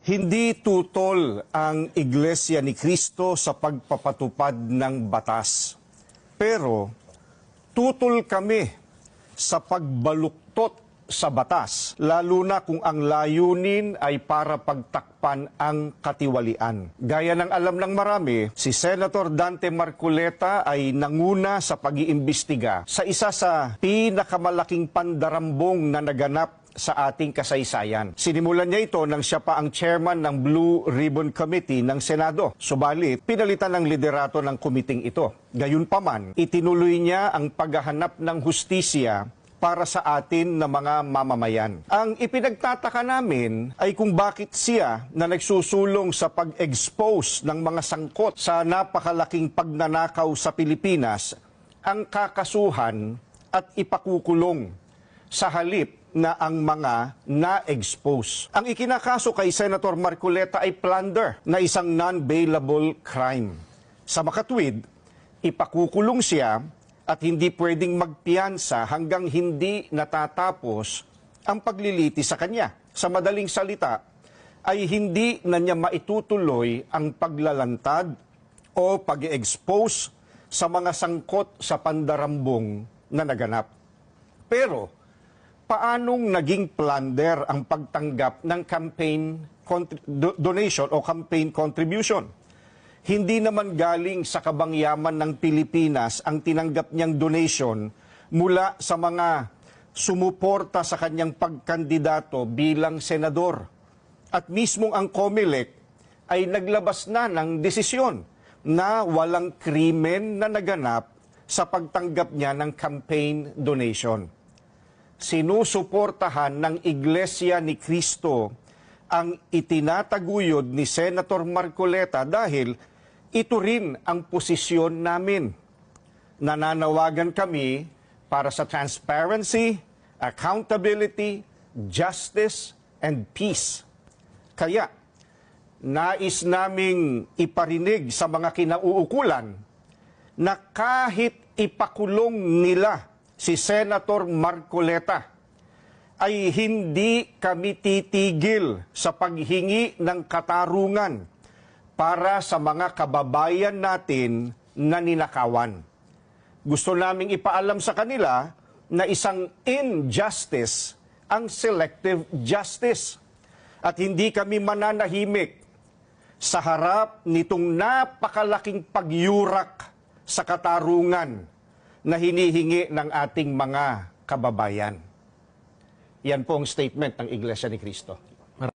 Hindi tutol ang Iglesia ni Cristo sa pagpapatupad ng batas. Pero tutol kami sa pagbaluktot sa batas, lalo na kung ang layunin ay para pagtakpan ang katiwalian. Gaya ng alam ng marami, si Senator Dante Marcoleta ay nanguna sa pag-iimbestiga sa isa sa pinakamalaking pandarambong na naganap sa ating kasaysayan. Sinimulan niya ito nang siya pa ang chairman ng Blue Ribbon Committee ng Senado. Subalit, pinalitan ng liderato ng komiting ito. Gayunpaman, itinuloy niya ang paghahanap ng hustisya para sa atin na mga mamamayan. Ang ipinagtataka namin ay kung bakit siya na nagsusulong sa pag-expose ng mga sangkot sa napakalaking pagnanakaw sa Pilipinas ang kakasuhan at ipakukulong sa halip na ang mga na-expose. Ang ikinakaso kay Senator Marcoleta ay plunder na isang non-bailable crime. Sa makatwid, ipakukulong siya at hindi pwedeng magpiyansa hanggang hindi natatapos ang pagliliti sa kanya. Sa madaling salita, ay hindi na niya maitutuloy ang paglalantad o pag-expose sa mga sangkot sa pandarambong na naganap. Pero, paanong naging plunder ang pagtanggap ng campaign donation o campaign contribution? Hindi naman galing sa kabangyaman ng Pilipinas ang tinanggap niyang donation mula sa mga sumuporta sa kanyang pagkandidato bilang senador. At mismong ang COMELEC ay naglabas na ng desisyon na walang krimen na naganap sa pagtanggap niya ng campaign donation. Sinusuportahan ng Iglesia ni Cristo ang itinataguyod ni Senator Marcoleta dahil ito rin ang posisyon namin. Nananawagan kami para sa transparency, accountability, justice, and peace. Kaya, nais naming iparinig sa mga kinauukulan na kahit ipakulong nila si Senator Marcoleta, ay hindi kami titigil sa paghingi ng katarungan para sa mga kababayan natin na ninakawan. Gusto naming ipaalam sa kanila na isang injustice ang selective justice at hindi kami mananahimik sa harap nitong napakalaking pagyurak sa katarungan na hinihingi ng ating mga kababayan. Yan po ang statement ng Iglesia ni Cristo.